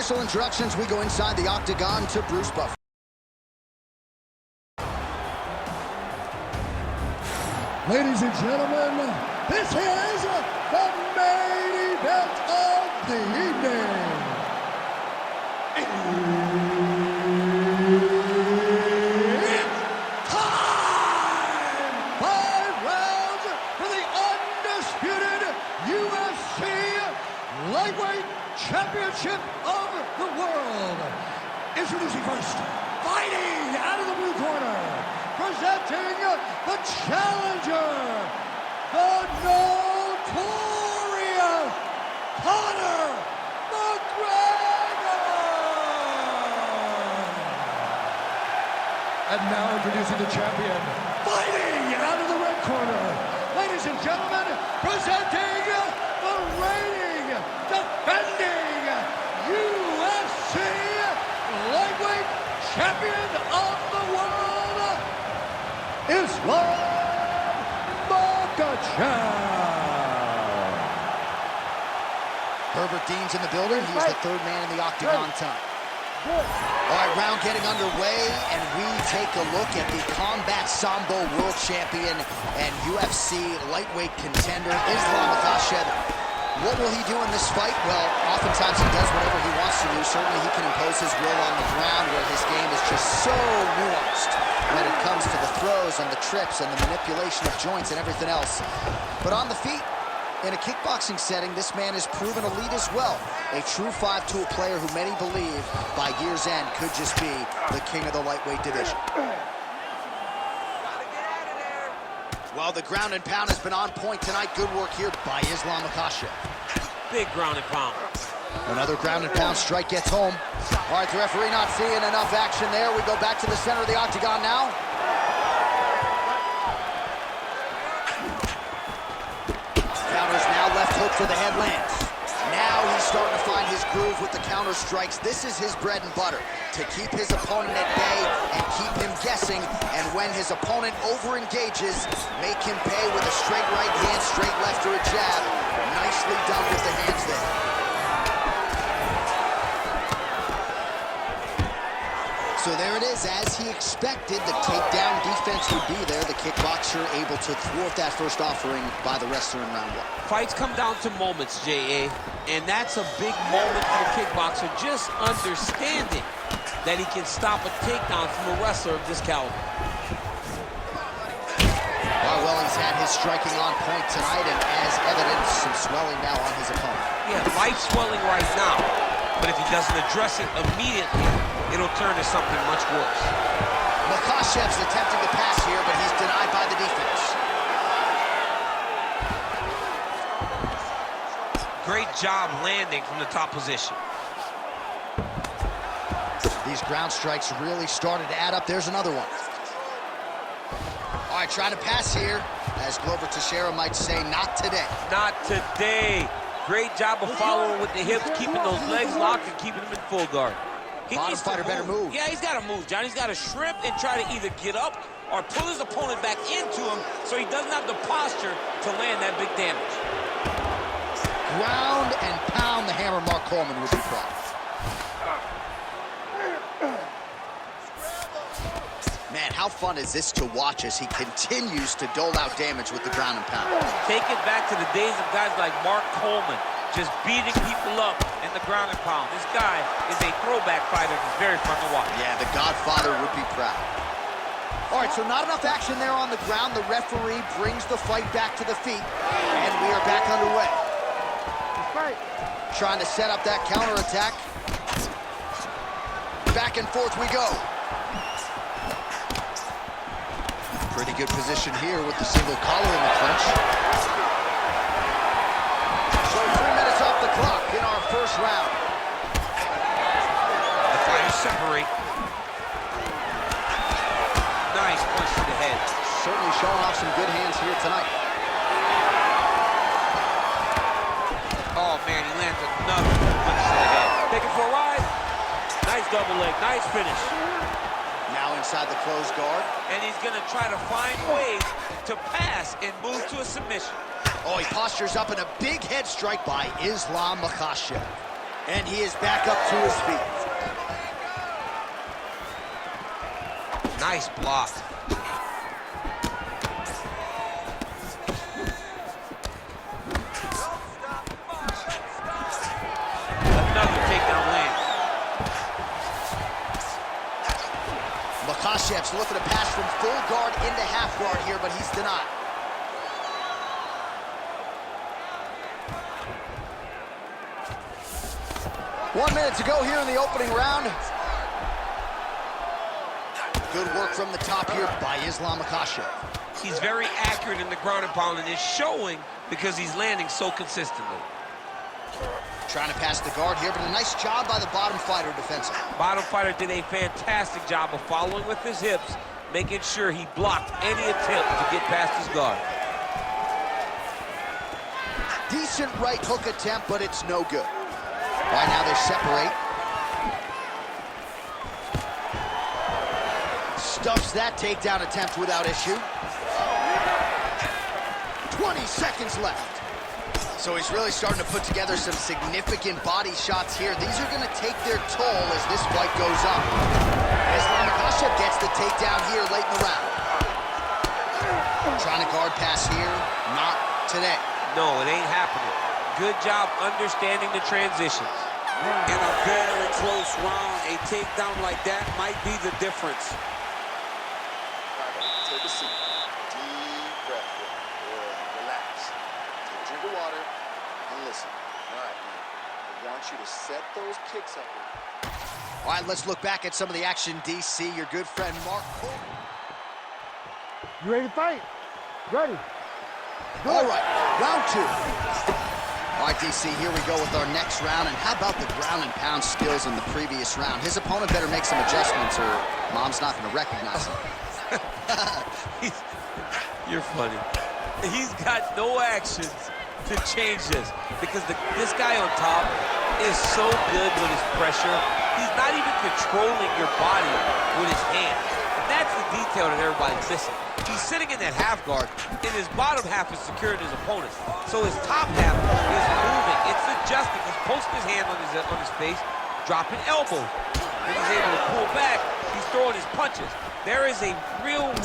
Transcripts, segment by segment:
official introductions, we go inside the octagon to Bruce Buffer. Ladies and gentlemen, this is the main event of the evening. It's time! 5 rounds for the undisputed UFC Lightweight Championship of the World. Introducing first, fighting out of the blue corner, presenting the challenger, the notorious Conor McGregor! And now introducing the champion, fighting out of the red corner, ladies and gentlemen, presenting the reigning, defending UFC Lightweight Champion of the World, Islam Makhachev. Herbert Dean's in the building. He's the third man in the octagon tonight. All right, round getting underway, and we take a look at the Combat Sambo World Champion and UFC lightweight contender, Islam Makhachev. What will he do in this fight? Well, oftentimes he does whatever he wants to do. Certainly he can impose his will on the ground, where his game is just so nuanced when it comes to the throws and the trips and the manipulation of joints and everything else. But on the feet, in a kickboxing setting, this man is proven elite as well. A true 5-tool player who many believe by year's end could just be the king of the lightweight division. Well, the ground and pound has been on point tonight. Good work here by Islam Makhachev. Big ground and pound. Another ground and pound strike gets home. All right, the referee not seeing enough action there. We go back to the center of the octagon now. Counters now, left hook for the headlands. Now he's starting to find his groove with the counter strikes. This is his bread and butter, to keep his opponent at bay and keep him guessing. And when his opponent over-engages, make him pay with a straight right hand, straight left, or a jab. Nicely done with the hands there. So there it is, as he expected, the takedown defense would be there. The kickboxer able to thwart that first offering by the wrestler in round 1. Fights come down to moments, J.A., and that's a big moment for the kickboxer, just understanding that he can stop a takedown from a wrestler of this caliber. Well, he's had his striking on point tonight, and as evidence, some swelling now on his opponent. Yeah, life swelling right now, but if he doesn't address it immediately, it'll turn to something much worse. Makhachev's attempting to pass here, but he's denied by the defense. Great job landing from the top position. These ground strikes really started to add up. There's another one. All right, trying to pass here. As Glover Teixeira might say, not today. Not today. Great job of following with the hips, keeping those legs locked and keeping them in full guard. Bottom fighter better move. Yeah, he's got to move, John. He's got to shrimp and try to either get up or pull his opponent back into him so he doesn't have the posture to land that big damage. Ground and pound the hammer. Mark Coleman would be proud. Man, how fun is this to watch as he continues to dole out damage with the ground and pound? Take it back to the days of guys like Mark Coleman, just beating people up in the ground and pound. This guy is a throwback fighter. It's very fun to watch. Yeah, the Godfather would be proud. All right, so not enough action there on the ground. The referee brings the fight back to the feet, and we are back underway. Trying to set up that counterattack. Back and forth we go. Pretty good position here with the single collar in the clinch. So 3 minutes off the clock in our first round. The fighters separate. Nice punch to the head. Certainly showing off some good hands here tonight. Oh, man, he lands another punch to the head. Take it for a ride. Nice double leg. Nice finish. Now inside the closed guard. And he's going to try to find ways to pass and move to a submission. Oh, he postures up in a big head strike by Islam Makhachev. And he is back up to his feet. Nice block. Another takedown land. Makhachev's looking to pass from full guard into half guard here, but he's denied. One minute to go here in the opening round. Good work from the top here by Islam Makhachev. He's very accurate in the ground and pound, and it's showing because he's landing so consistently. Trying to pass the guard here, but a nice job by the bottom fighter defensively. Bottom fighter did a fantastic job of following with his hips, making sure he blocked any attempt to get past his guard. Decent right hook attempt, but it's no good. Right now they separate. Stuffs that takedown attempt without issue. 20 seconds left. So he's really starting to put together some significant body shots here. These are going to take their toll as this fight goes on. Islam Makhachev gets the takedown here late in the round. Trying to guard pass here. Not today. No, it ain't happening. Good job understanding the transitions. In a very close round, a takedown like that might be the difference. Take a seat. Deep breath. Relax. Take a drink of water and listen. All right, man. I want you to set those kicks up. All right, let's look back at some of the action, DC. Your good friend, Mark Cole. You ready to fight? Ready. All right, round two. All right, DC, here we go with our next round. And how about the ground and pound skills in the previous round? His opponent better make some adjustments or Mom's not going to recognize him. You're funny. He's got no actions to change this because this guy on top is so good with his pressure. He's not even controlling your body with his hands. And that's the detail that everybody's missing. He's sitting in that half guard, and his bottom half is secured his opponent. So his top half is moving. It's adjusting. He's posting his hand on his face, dropping elbows. When he's able to pull back, he's throwing his punches. There is a real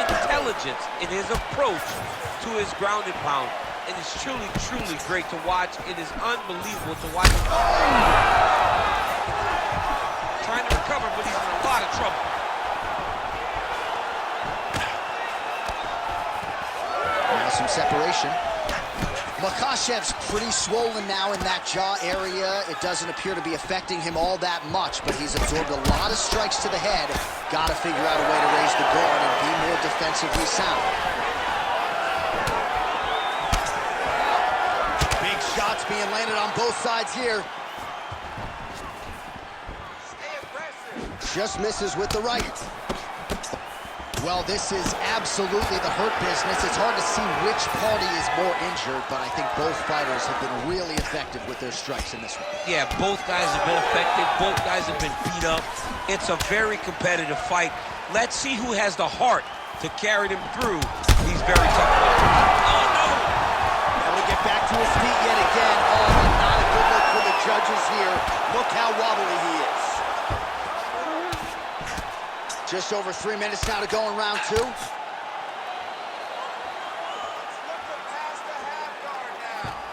intelligence in his approach to his ground and pound. And it's truly, truly great to watch. It is unbelievable to watch him. Trying to recover, but he's in a lot of trouble. Now some separation. Makhachev's pretty swollen now in that jaw area. It doesn't appear to be affecting him all that much, but he's absorbed a lot of strikes to the head. Got to figure out a way to raise the guard and be more defensively sound. Big shots being landed on both sides here. Just misses with the right. Well, this is absolutely the hurt business. It's hard to see which party is more injured, but I think both fighters have been really effective with their strikes in this one. Yeah, both guys have been affected. Both guys have been beat up. It's a very competitive fight. Let's see who has the heart to carry them through these very tough fights. Oh, no! Able to get back to his feet yet again. Oh, but not a good look for the judges here. Look how wobbly he is. Just over 3 minutes now to go in round two.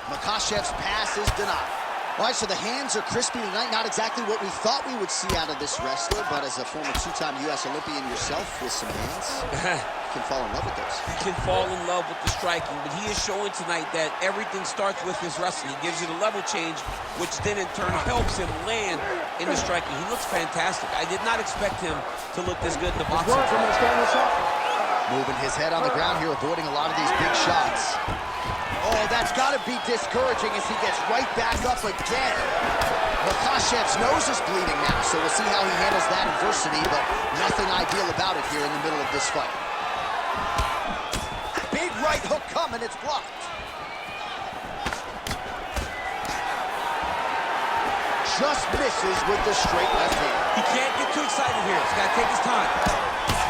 Makhachev's pass is denied. All right, so the hands are crispy tonight. Not exactly what we thought we would see out of this wrestler, but as a former two-time U.S. Olympian yourself with some hands, you can fall in love with those. He can fall in love with the striking, but he is showing tonight that everything starts with his wrestling. He gives you the level change, which then in turn helps him land in the striking. He looks fantastic. I did not expect him to look this good in the boxing. Moving his head on the ground here, avoiding a lot of these big shots. Oh, that's got to be discouraging as he gets right back up again. Makhachev's nose is bleeding now, so we'll see how he handles that adversity, but nothing ideal about it here in the middle of this fight. Big right hook coming, it's blocked. Just misses with the straight left hand. He can't get too excited here. He's got to take his time.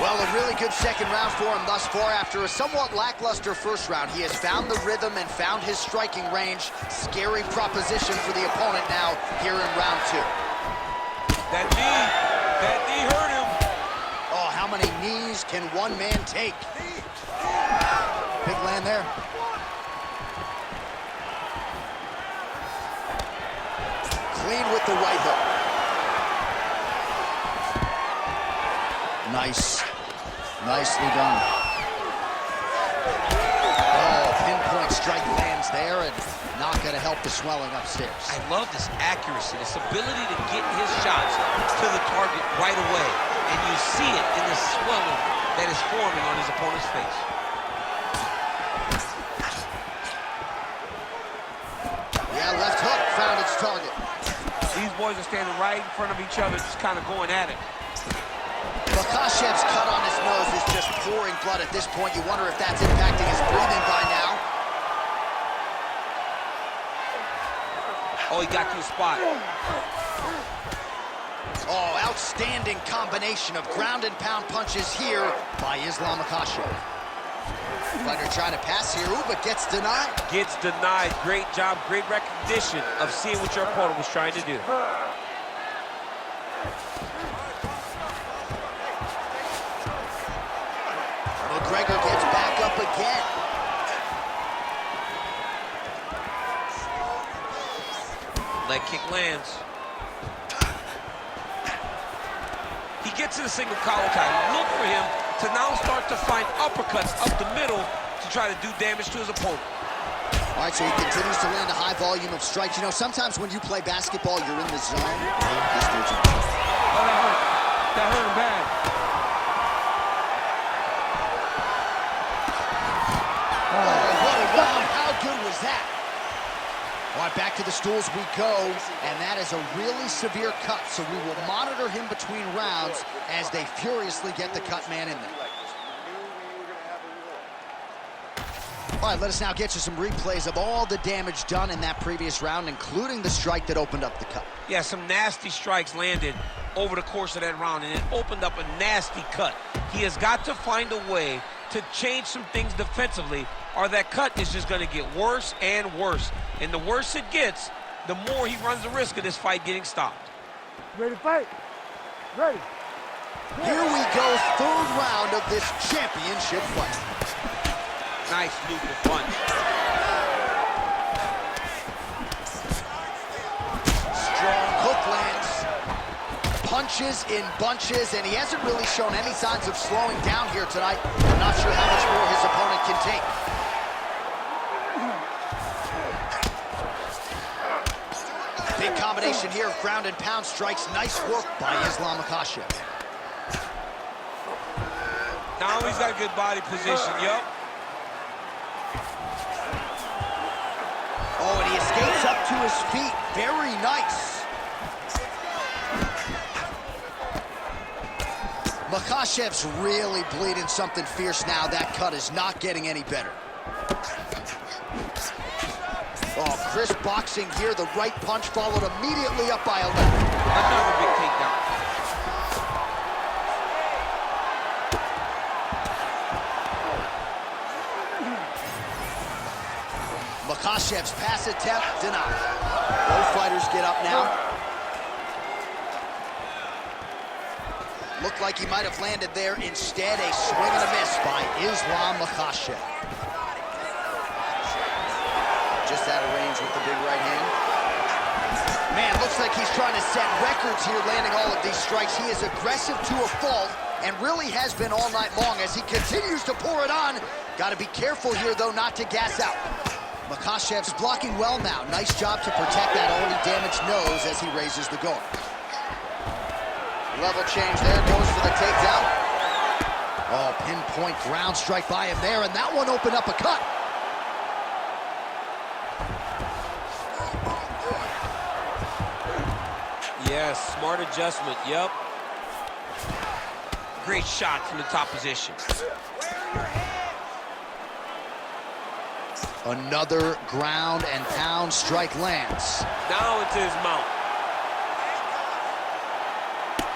Well, a really good second round for him thus far. After a somewhat lackluster first round, he has found the rhythm and found his striking range. Scary proposition for the opponent now here in round 2. That knee hurt him. Oh, how many knees can one man take? Big land there. Clean with the right hook. Nice. Nicely done. Oh, pinpoint strike lands there and not going to help the swelling upstairs. I love this accuracy, this ability to get his shots to the target right away. And you see it in the swelling that is forming on his opponent's face. Yeah, left hook found its target. These boys are standing right in front of each other, just kind of going at it. Makhachev's cut on his nose is just pouring blood at this point. You wonder if that's impacting his breathing by now. Oh, he got to the spot. Oh, outstanding combination of ground and pound punches here by Islam Makhachev. Fighter trying to pass here, ooh, but gets denied. Gets denied. Great job, great recognition of seeing what your opponent was trying to do. Mcgregor gets back up again. Leg kick lands. He gets to the single collar tie. Look for him to now start to find uppercuts up the middle to try to do damage to his opponent. All right, so he continues to land a high volume of strikes. You know, sometimes when you play basketball, you're in the zone. This dude's in. Oh, that hurt. That hurt him bad. What a round. How good was that? All right, back to the stools we go, and that is a really severe cut, so we will monitor him between rounds as they furiously get the cut man in there. All right, let us now get you some replays of all the damage done in that previous round, including the strike that opened up the cut. Yeah, some nasty strikes landed over the course of that round, and it opened up a nasty cut. He has got to find a way to change some things defensively, or that cut is just going to get worse and worse. And the worse it gets, the more he runs the risk of this fight getting stopped. Ready to fight? Ready. Here we go, third round of this championship fight. Nice loop of punch. Strong hook lands. Punches in bunches, and he hasn't really shown any signs of slowing down here tonight. I'm not sure how much more his opponent can take. Big combination here of ground and pound strikes. Nice work by Islam Makhachev. Now he's got a good body position, yup. Oh, and he escapes up to his feet. Very nice. Makhachev's really bleeding something fierce now. That cut is not getting any better. Oh, crisp boxing here. The right punch followed immediately up by a left. Another big takedown. Makhachev's pass attempt denied. Both fighters get up now. Looked like he might have landed there. Instead, a swing and a miss by Islam Makhachev. Just out of range with the big right hand. Man, looks like he's trying to set records here, landing all of these strikes. He is aggressive to a fault and really has been all night long as he continues to pour it on. Got to be careful here, though, not to gas out. Makhachev's blocking well now. Nice job to protect that already damaged nose as he raises the guard. Level change there, goes for the takedown. Oh, pinpoint ground strike by him there, and that one opened up a cut. Yes, smart adjustment, yep. Great shot from the top position. Another ground and pound strike lands. Now into his mount.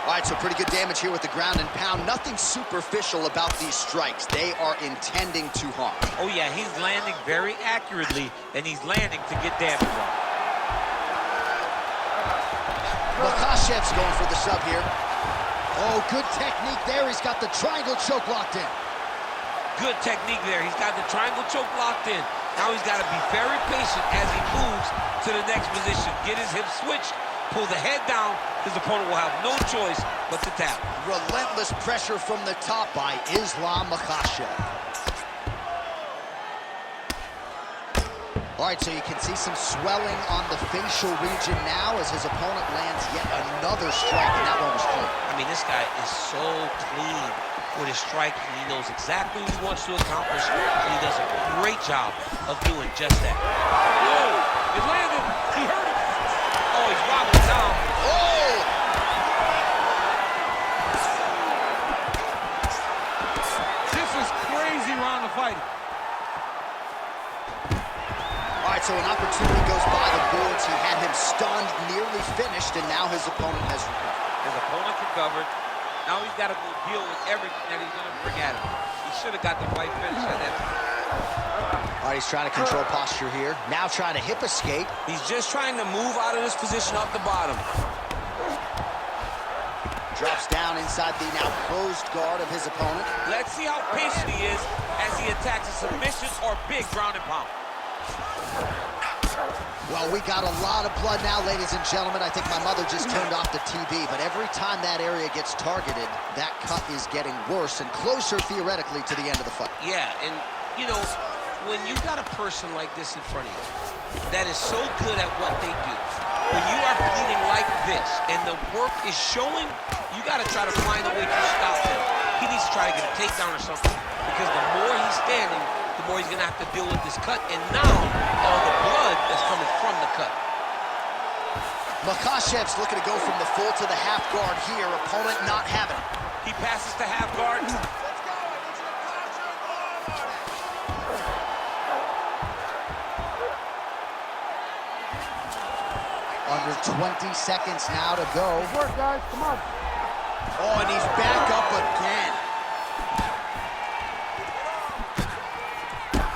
All right, so pretty good damage here with the ground and pound. Nothing superficial about these strikes. They are intending to harm. Oh, yeah, he's landing very accurately, and he's landing to get damage on. Makhachev's going for the sub here. Oh, good technique there. He's got the triangle choke locked in. Good technique there. He's got the triangle choke locked in. Now he's got to be very patient as he moves to the next position. Get his hips switched, pull the head down. His opponent will have no choice but to tap. Relentless pressure from the top by Islam Makhachev. All right, so you can see some swelling on the facial region now as his opponent lands yet another strike, and that one was clean. I mean, this guy is so clean with his strike. He knows exactly what he wants to accomplish, and he does a great job of doing just that. Whoa! It landed. He hurt it. Oh, he's wobbling down. Oh! This is crazy round of fighting. All right, so an opportunity goes by the boards. He had him stunned, nearly finished, and now his opponent has recovered. His opponent recovered. Now he's got to go deal with everything that he's going to bring at him. He should have got the fight finished at that time. All right, he's trying to control posture here. Now trying to hip escape. He's just trying to move out of this position off the bottom. Drops down inside the now closed guard of his opponent. Let's see how patient he is as he attacks a submission or big ground and pound. Well, we got a lot of blood now, ladies and gentlemen. I think my mother just turned off the TV, but every time that area gets targeted, that cut is getting worse and closer, theoretically, to the end of the fight. Yeah, and, you know, when you got a person like this in front of you that is so good at what they do, when you are bleeding like this and the work is showing, you got to try to find a way to stop him. He needs to try to get a takedown or something, because the more he's standing, the more he's going to have to deal with this cut, and now all the blood that's coming from the cut. Makhachev's looking to go from the full to the half guard here. Opponent not having it. He passes to half guard. Under 20 seconds now to go. Good work, guys. Come on. Oh, and he's back up again.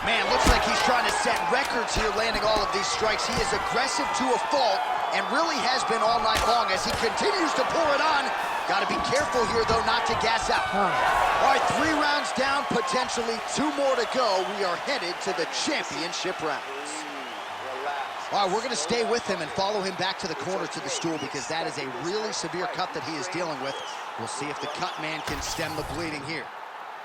Man, looks like he's trying to set records here, landing all of these strikes. He is aggressive to a fault and really has been all night long as he continues to pour it on. Got to be careful here, though, not to gas out. All right, 3 rounds down, potentially 2 more to go. We are headed to the championship rounds. All right, we're going to stay with him and follow him back to the corner to the stool, because that is a really severe cut that he is dealing with. We'll see if the cut man can stem the bleeding here.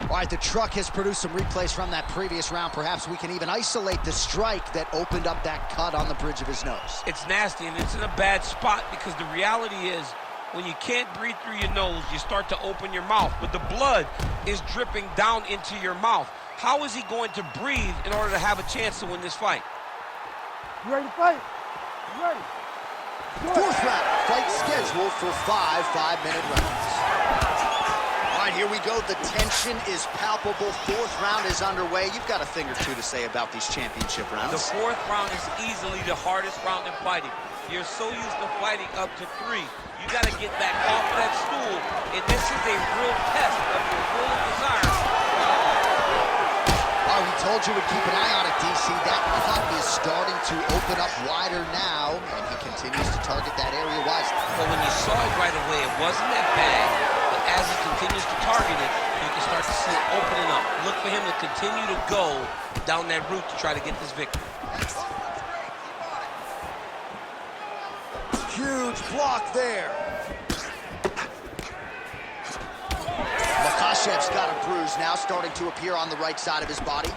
All right, the truck has produced some replays from that previous round. Perhaps we can even isolate the strike that opened up that cut on the bridge of his nose. It's nasty, and it's in a bad spot, because the reality is, when you can't breathe through your nose, you start to open your mouth, but the blood is dripping down into your mouth. How is he going to breathe in order to have a chance to win this fight? You ready to fight? You ready? Fourth round, fight scheduled for 5 5-minute rounds. All right, here we go. The tension is palpable. 4th round is underway. You've got a thing or two to say about these championship rounds. The 4th round is easily the hardest round in fighting. You're so used to fighting up to 3. You got to get back off that stool, and this is a real test of your will and desire. Oh, we told you we'd keep an eye on it, DC. That cut is starting to open up wider now, and he continues to target that area wisely. But when you saw it right away, it wasn't that bad. But as he continues to target it, you can start to see it opening up. Look for him to continue to go down that route to try to get this victory. Huge block there. Makhachev's got a bruise now, starting to appear on the right side of his body.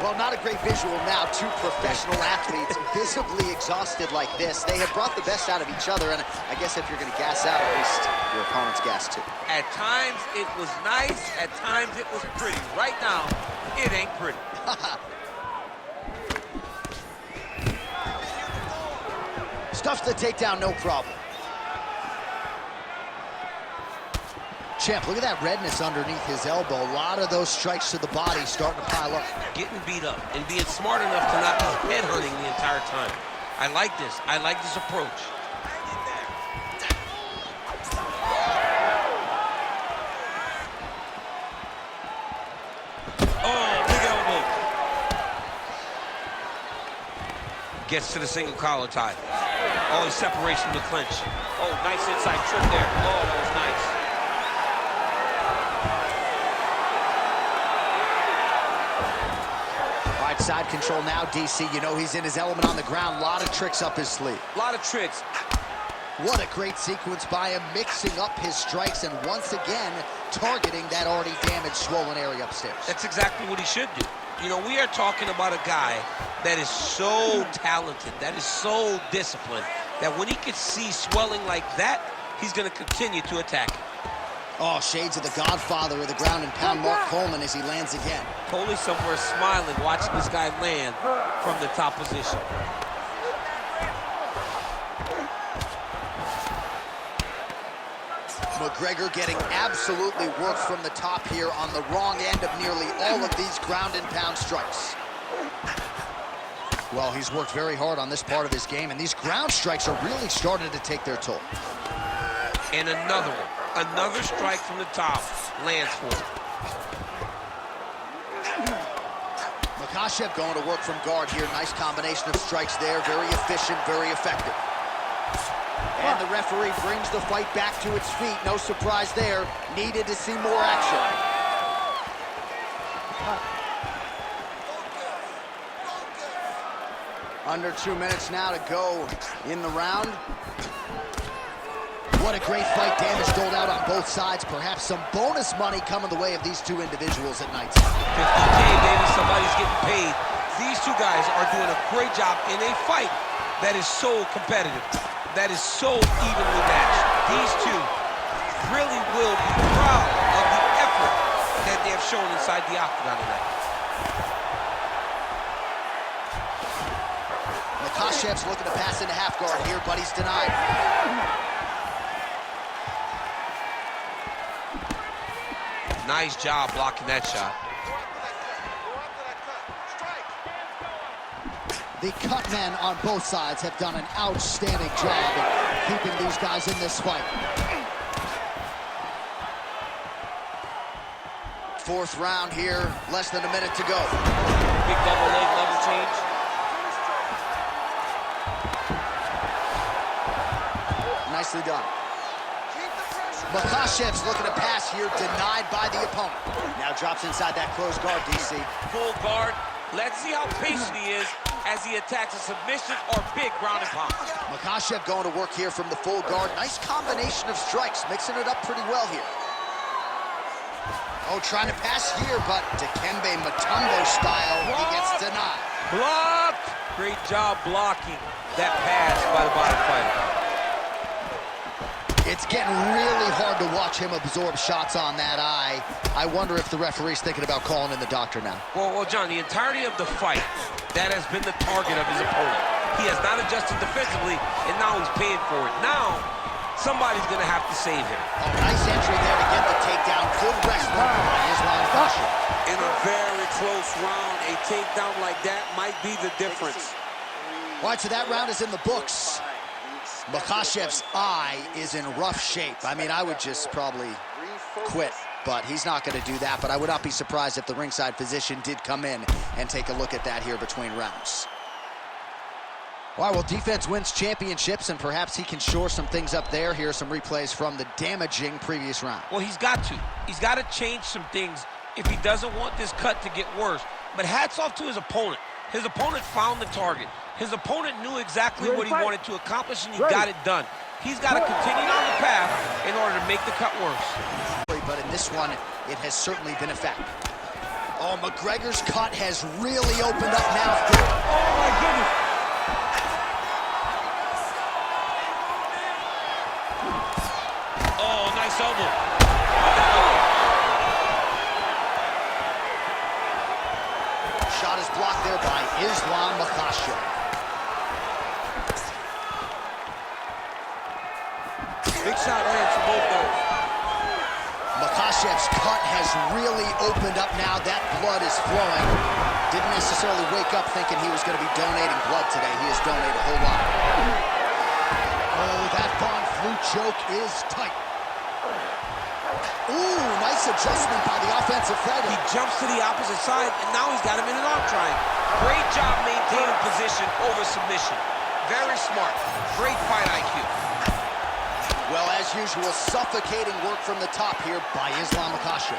Well, not a great visual now. 2 professional athletes visibly exhausted like this. They have brought the best out of each other, and I guess if you're going to gas out, at least your opponent's gas too. At times, it was nice. At times, it was pretty. Right now, it ain't pretty. Stuffs the takedown, no problem. Champ, look at that redness underneath his elbow. A lot of those strikes to the body starting to pile up. Getting beat up and being smart enough to not be head hurting the entire time. I like this. I like this approach. Gets to the single collar tie. Oh, he's separation from the clinch. Oh, nice inside trip there. Oh, that was nice. All right, side control now, DC. You know he's in his element on the ground. A lot of tricks up his sleeve. A lot of tricks. What a great sequence by him, mixing up his strikes and once again targeting that already damaged, swollen area upstairs. That's exactly what he should do. You know, we are talking about a guy that is so talented, that is so disciplined, that when he can see swelling like that, he's going to continue to attack it. Oh, shades of the godfather of the ground and pound, Mark Coleman, as he lands again. Totally somewhere smiling, watching this guy land from the top position. McGregor getting absolutely worked from the top here on the wrong end of nearly all of these ground and pound strikes. Well, he's worked very hard on this part of his game, and these ground strikes are really starting to take their toll. And another one. Another strike from the top lands for him. Makhachev going to work from guard here. Nice combination of strikes there. Very efficient, very effective. And the referee brings the fight back to its feet. No surprise there. Needed to see more action. Under 2 minutes now to go in the round. What a great fight. Damage doled out on both sides. Perhaps some bonus money coming the way of these two individuals at night. 50K, baby. Somebody's getting paid. These two guys are doing a great job in a fight that is so competitive, that is so evenly matched. These two really will be proud of the effort that they have shown inside the octagon tonight. Makhachev's looking to pass into half guard here, but he's denied. Nice job blocking that shot. The cut men on both sides have done an outstanding job of keeping these guys in this fight. Fourth round here, less than a minute to go. Big double leg level change. Nicely done. Makhachev's looking to pass here, denied by the opponent. Now drops inside that closed guard, DC. Full guard. Let's see how patient he is as he attacks a submission or big ground and pound. Makhachev going to work here from the full guard. Nice combination of strikes, mixing it up pretty well here. Oh, trying to pass here, but Dikembe Mutombo style, he gets denied. Blocked! Great job blocking that pass by the bottom fighter. It's getting really hard to watch him absorb shots on that eye. I wonder if the referee's thinking about calling in the doctor now. Well, John, the entirety of the fight, that has been the target of his opponent. He has not adjusted defensively, and now he's paying for it. Now, somebody's going to have to save him. Oh, nice entry there to get the takedown. Good wrestling by Islam Makhachev. In a very close round, a takedown like that might be the difference. All right, so that round is in the books. Makhachev's eye is in rough shape. I mean, I would just probably quit, but he's not going to do that. But I would not be surprised if the ringside physician did come in and take a look at that here between rounds. All right, well, defense wins championships, and perhaps he can shore some things up there. Here are some replays from the damaging previous round. Well, he's got to. He's got to change some things if he doesn't want this cut to get worse. But hats off to his opponent. His opponent found the target. His opponent knew exactly what he wanted to accomplish, and he got it done. He's got to continue on the path in order to make the cut worse. But in this one, it has certainly been effective. Oh, McGregor's cut has really opened up now. Oh, my goodness. Oh, nice elbow. Shot is blocked there by Islam Makhachev. Big shot lands from both guys. Makhachev's cut has really opened up now. That blood is flowing. Didn't necessarily wake up thinking he was going to be donating blood today. He has donated a whole lot. Oh, that Von Flue choke is tight. Ooh, nice adjustment by the offensive fighter. He jumps to the opposite side, and now he's got him in an arm triangle. Great job maintaining position over submission. Very smart. Great fight IQ. Well, as usual, suffocating work from the top here by Islam Makhachev.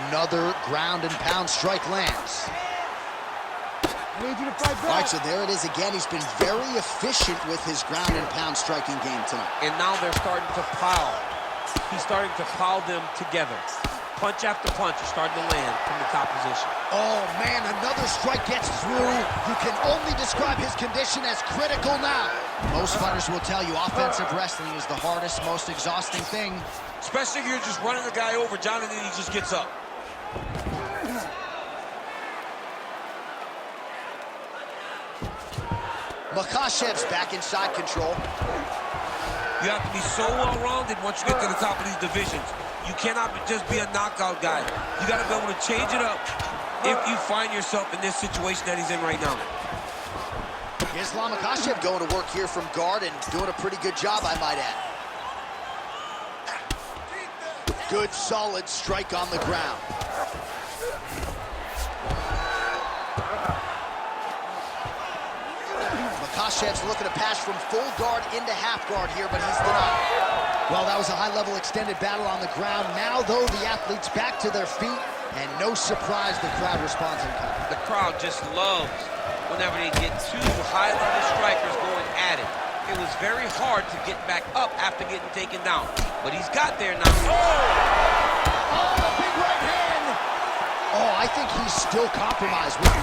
Another ground and pound strike lands. I need you to fight back. All right, so there it is again. He's been very efficient with his ground and pound striking game tonight. And now they're starting to pile. He's starting to pile them together. Punch after punch is starting to land from the top position. Oh, man, another strike gets through. You can only describe his condition as critical now. Most fighters will tell you offensive wrestling is the hardest, most exhausting thing. Especially if you're just running the guy over, John, and then he just gets up. Makhachev's back in side control. You have to be so well-rounded once you get to the top of these divisions. You cannot just be a knockout guy. You got to be able to change it up if you find yourself in this situation that he's in right now. Islam Makhachev going to work here from guard and doing a pretty good job, I might add. Good, solid strike on the ground. Makhachev's looking to pass from full guard into half guard here, but he's denied. Well, that was a high-level extended battle on the ground. Now, though, the athletes back to their feet, and no surprise the crowd responds in kind. The crowd just loves whenever they get two high-level strikers going at it. It was very hard to get back up after getting taken down, but he's got there now. Oh, big right hand! Oh, I think he's still compromised. Well,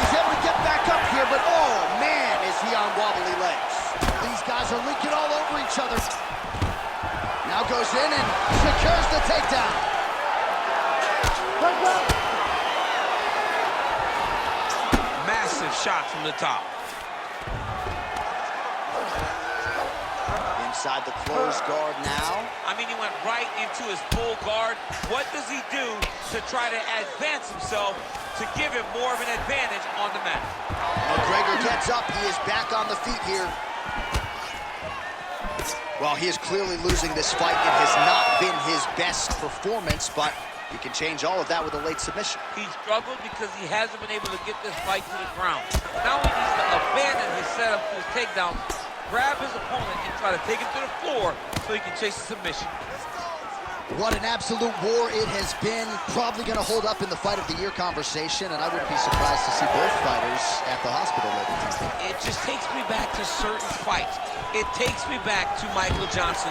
he's able to get back up here, but oh, man, is he on wobbly legs. These guys are leaking all over each other. Now goes in and secures the takedown. Massive shot from the top. Inside the closed guard now. I mean, he went right into his full guard. What does he do to try to advance himself to give him more of an advantage on the mat? Mcgregor gets up. He is back on the feet here. Well, he is clearly losing this fight. It has not been his best performance, but he can change all of that with a late submission. He struggled because he hasn't been able to get this fight to the ground. Now he needs to abandon his setup to his takedown, grab his opponent, and try to take him to the floor so he can chase the submission. What an absolute war it has been. Probably going to hold up in the Fight of the Year conversation, and I wouldn't be surprised to see both fighters at the hospital later tonight. It just takes me back to certain fights. It takes me back to Michael Johnson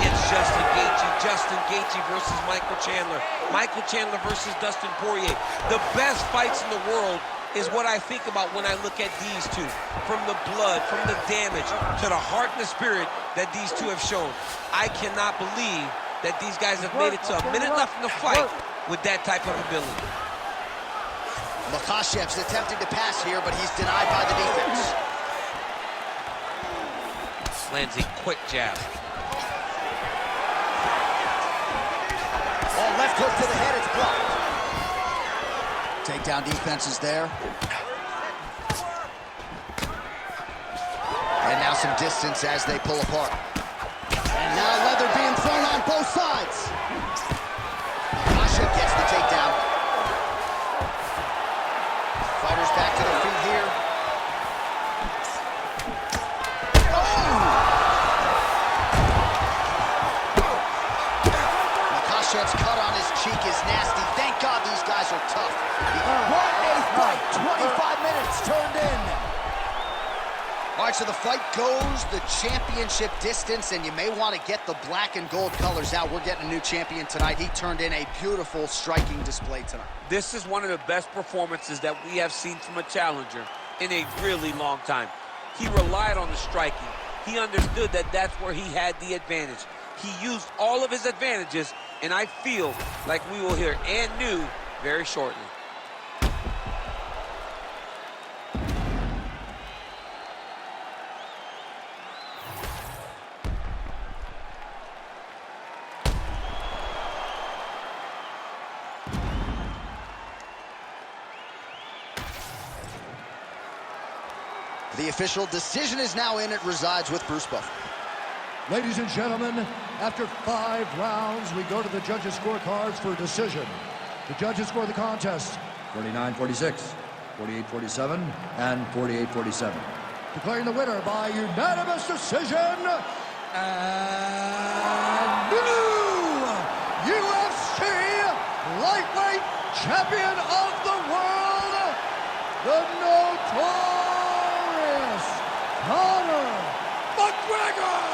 against Justin Gaethje, Justin Gaethje versus Michael Chandler versus Dustin Poirier. The best fights in the world is what I think about when I look at these two. From the blood, from the damage, to the heart and the spirit that these two have shown. I cannot believe that these guys have made it to a minute left in the fight with that type of ability. Makhachev's attempting to pass here, but he's denied by the defense. Lands a quick jab. Oh, left hook to the head, it's blocked. Takedown defense is there. And now some distance as they pull apart. And now leather being thrown on both sides. Makhachev gets the takedown. Fighters back to their feet here. Makhachev's cut on his cheek is nasty. Thank God these guys are tough. What a fight! 25 minutes turned in. All right, so the fight goes the championship distance, and you may want to get the black and gold colors out. We're getting a new champion tonight. He turned in a beautiful striking display tonight. This is one of the best performances that we have seen from a challenger in a really long time. He relied on the striking. He understood that that's where he had the advantage. He used all of his advantages, and I feel like we will hear and new very shortly. The official decision is now in. It resides with Bruce Buffer. Ladies and gentlemen, After 5 rounds, we go to the judges' scorecards for decision. The judges score the contest 49-46, 48-47, and 48-47. Declaring the winner by unanimous decision, and new UFC lightweight champion of the world, the notorious Conor McGregor!